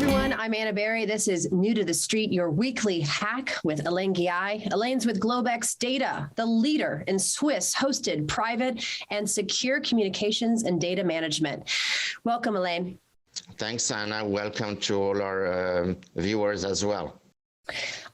everyone. I'm Anna Berry. This is New to the Street, your weekly hack with Alain Ghiai. Alain's with Globex Data, the leader in Swiss hosted private and secure communications and data management. Welcome, Alain. Thanks, Anna. Welcome to all our viewers as well.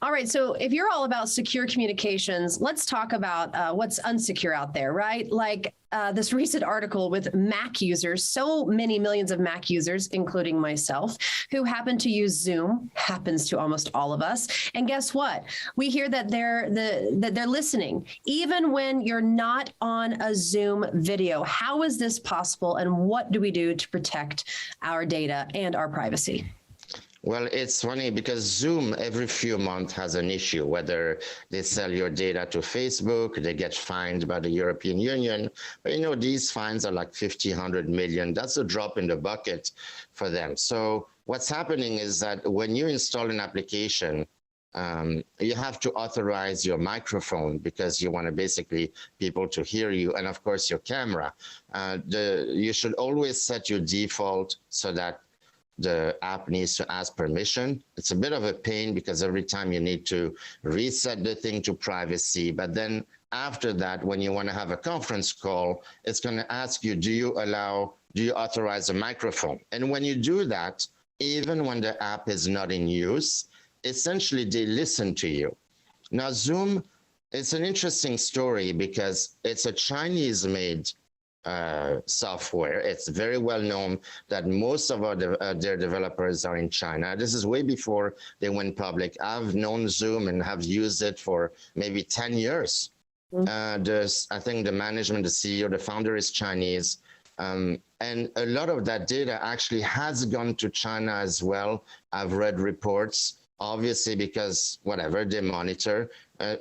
All right. So if you're all about secure communications, let's talk about what's unsecure out there, right? Like this recent article with Mac users, so many millions of Mac users, including myself, who happen to use Zoom, happens to almost all of us. And guess what? We hear that they're listening, even when you're not on a Zoom video. How is this possible? And what do we do to protect our data and our privacy? Well, it's funny because Zoom every few months has an issue, whether they sell your data to Facebook, they get fined by the European Union. But, you know, these fines are like 50, 100 million. That's a drop in the bucket for them. So what's happening is that when you install an application, you have to authorize your microphone because you want to basically people to hear you, and of course your camera. You should always set your default so that the app needs to ask permission. It's a bit of a pain because every time you need to reset the thing to privacy, but then after that, when you want to have a conference call, it's going to ask you, do you authorize a microphone? And when you do that, even when the app is not in use, essentially they listen to you. Now, Zoom, it's an interesting story because it's a Chinese-made software. It's very well known that most of their developers are in China. This is way before they went public. I've known Zoom and have used it for maybe 10 years. I think the management, the CEO, the founder is Chinese. And a lot of that data actually has gone to China as well. I've read reports, obviously, because whatever, they monitor.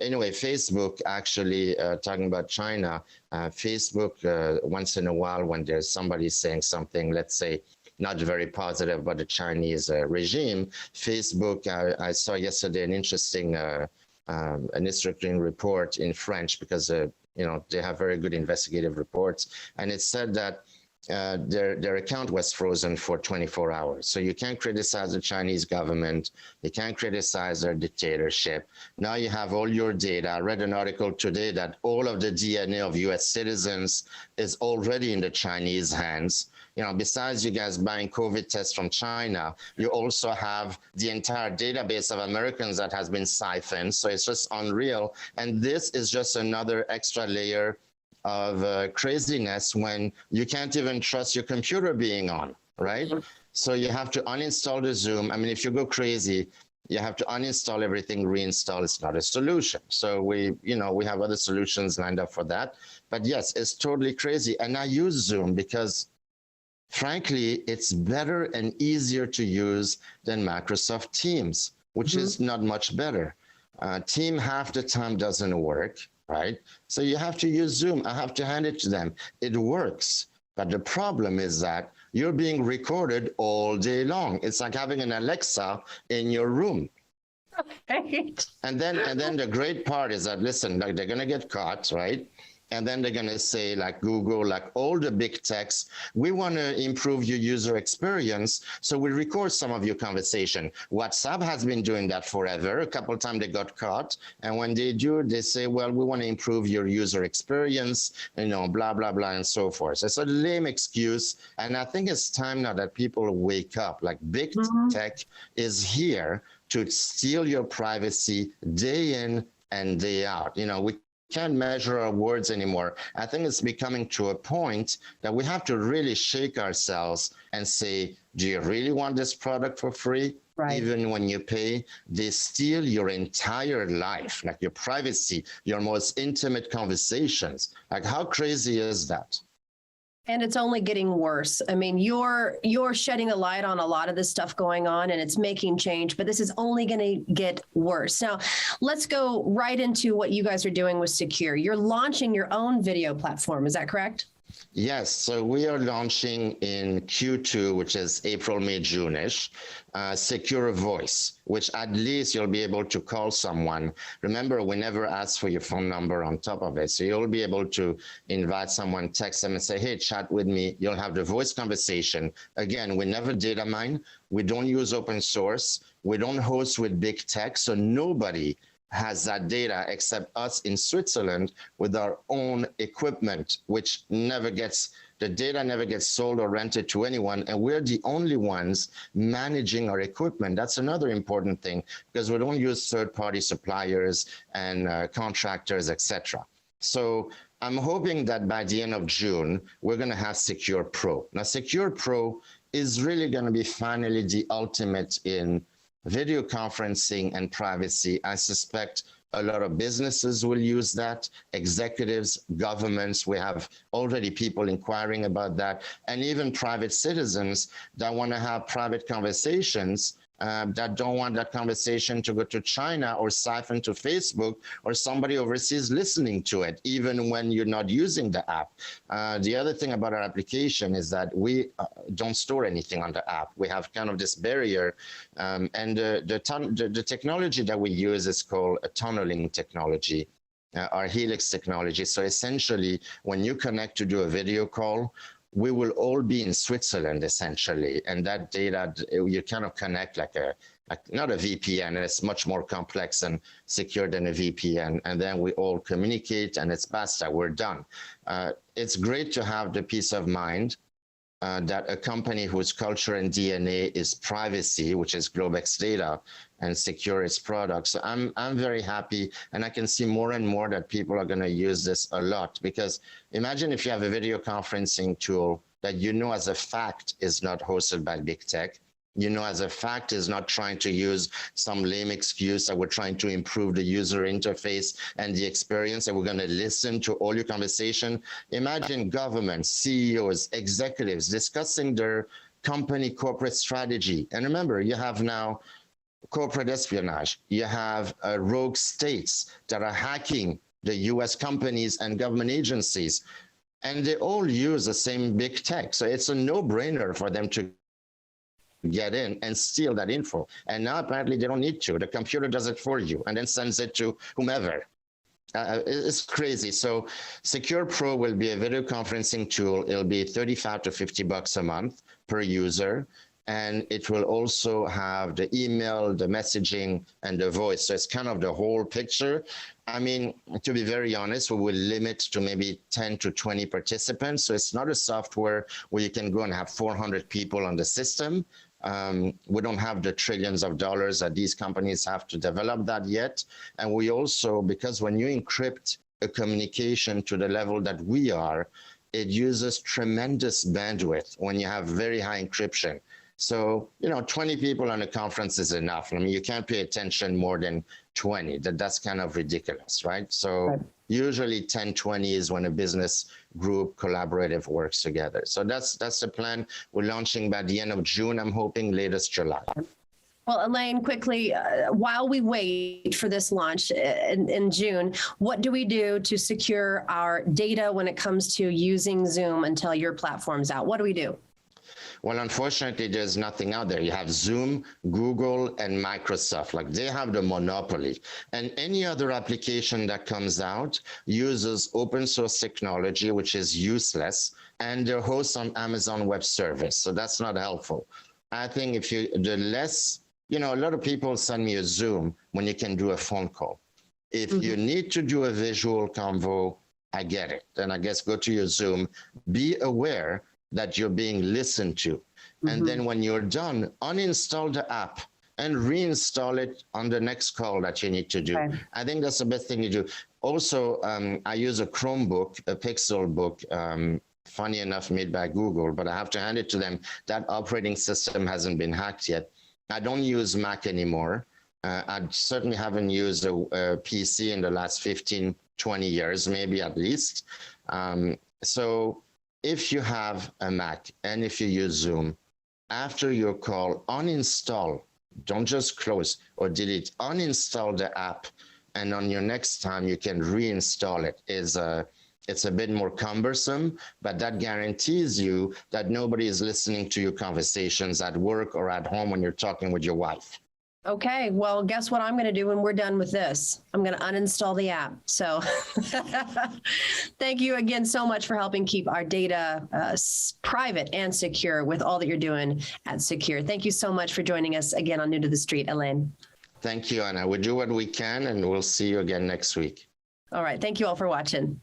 Anyway, Facebook actually, talking about China, Facebook, once in a while when there's somebody saying something, let's say, not very positive about the Chinese regime, Facebook, I saw yesterday an interesting report in French because, you know, they have very good investigative reports. And it said that their account was frozen for 24 hours. So you can't criticize the Chinese government. You can't criticize their dictatorship. Now you have all your data. I read an article today that all of the DNA of US citizens is already in the Chinese hands. You know, besides you guys buying COVID tests from China, you also have the entire database of Americans that has been siphoned. So it's just unreal. And this is just another extra layer of craziness when you can't even trust your computer being on, right? So you have to uninstall the Zoom. I mean, if you go crazy, you have to uninstall everything, reinstall. It's not a solution. So we have other solutions lined up for that. But yes, it's totally crazy. And I use Zoom because frankly, it's better and easier to use than Microsoft Teams, which is not much better. Team half the time doesn't work. Right? So you have to use Zoom. I have to hand it to them. It works. But the problem is that you're being recorded all day long. It's like having an Alexa in your room. Right. And then the great part is that, listen, like they're going to get caught, right? And then they're going to say, like Google, like all the big techs, we want to improve your user experience. So we record some of your conversation. WhatsApp has been doing that forever. A couple of times they got caught. And when they do, they say, well, we want to improve your user experience, you know, blah, blah, blah, and so forth. So it's a lame excuse. And I think it's time now that people wake up. Like big tech is here to steal your privacy day in and day out. You know, we can't measure our words anymore. I think it's becoming to a point that we have to really shake ourselves and say, do you really want this product for free? Right. Even when you pay, they steal your entire life, like your privacy, your most intimate conversations. Like how crazy is that? And it's only getting worse. I mean, you're shedding a light on a lot of this stuff going on, and it's making change, but this is only going to get worse. Now, let's go right into what you guys are doing with Sekur. You're launching your own video platform. Is that correct? Yes, so we are launching in Q2, which is April, May, June-ish, Secure Voice, which at least you'll be able to call someone. Remember, we never ask for your phone number on top of it. So you'll be able to invite someone, text them and say, hey, chat with me. You'll have the voice conversation. Again, we never data mine. We don't use open source. We don't host with big tech. So nobody has that data except us in Switzerland with our own equipment, which the data never gets sold or rented to anyone. And we're the only ones managing our equipment. That's another important thing, because we don't use third-party suppliers and contractors, etc. So I'm hoping that by the end of June, we're going to have Secure Pro. Now, Secure Pro is really going to be finally the ultimate in video conferencing and privacy. I suspect a lot of businesses will use that, executives, governments. We have already people inquiring about that, and even private citizens that want to have private conversations that don't want that conversation to go to China or siphon to Facebook or somebody overseas listening to it, even when you're not using the app. The other thing about our application is that we don't store anything on the app. We have kind of this barrier, and the technology that we use is called a tunneling technology. Our Helix technology. So essentially, when you connect to do a video call, we will all be in Switzerland essentially, and that data you kind of connect like not a VPN. It's much more complex and secure than a VPN, and then we all communicate, and it's basta. We're done. It's great to have the peace of mind that a company whose culture and DNA is privacy, which is Globex data, and secure its products. So I'm very happy, and I can see more and more that people are going to use this a lot, because imagine if you have a video conferencing tool that you know as a fact is not hosted by big tech. You know, as a fact, is not trying to use some lame excuse that we're trying to improve the user interface and the experience, and we're going to listen to all your conversation. Imagine governments, CEOs, executives discussing their company corporate strategy. And remember, you have now corporate espionage. You have rogue states that are hacking the US companies and government agencies, and they all use the same big tech. So it's a no-brainer for them to get in and steal that info. And now apparently they don't need to. The computer does it for you and then sends it to whomever. It's crazy. So Secure Pro will be a video conferencing tool. It'll be 35 to 50 bucks a month per user. And it will also have the email, the messaging, and the voice. So it's kind of the whole picture. I mean, to be very honest, we will limit to maybe 10 to 20 participants. So it's not a software where you can go and have 400 people on the system. We don't have the trillions of dollars that these companies have to develop that yet. And we also, because when you encrypt a communication to the level that we are, it uses tremendous bandwidth when you have very high encryption. So, 20 people on a conference is enough. I mean, you can't pay attention more than 20. That's kind of ridiculous, right? So right. Usually 10, 20 is when a business group collaborative works together. So that's the plan. We're launching by the end of June, I'm hoping, latest July. Well, Alain, quickly, while we wait for this launch in June, what do we do to secure our data when it comes to using Zoom until your platform's out? What do we do? Well, unfortunately, there's nothing out there. You have Zoom, Google, and Microsoft. Like, they have the monopoly. And any other application that comes out uses open source technology, which is useless, and they're hosted on Amazon Web Service. So that's not helpful. I think a lot of people send me a Zoom when you can do a phone call. If you need to do a visual convo, I get it. Then I guess go to your Zoom, be aware that you're being listened to. And then when you're done, uninstall the app and reinstall it on the next call that you need to do. Okay. I think that's the best thing you do. Also, I use a Chromebook, a Pixel book, funny enough, made by Google, but I have to hand it to them. That operating system hasn't been hacked yet. I don't use Mac anymore. I certainly haven't used a PC in the last 15, 20 years, maybe at least. So if you have a Mac and if you use Zoom, after your call, uninstall, don't just close or delete, uninstall the app, and on your next time you can reinstall it. it's a bit more cumbersome, but that guarantees you that nobody is listening to your conversations at work or at home when you're talking with your wife. Okay, well, guess what I'm going to do when we're done with this? I'm going to uninstall the app. So thank you again so much for helping keep our data private and secure with all that you're doing at Sekur. Thank you so much for joining us again on New to the Street, Alain. Thank you, Anna. We'll do what we can, and we'll see you again next week. All right. Thank you all for watching.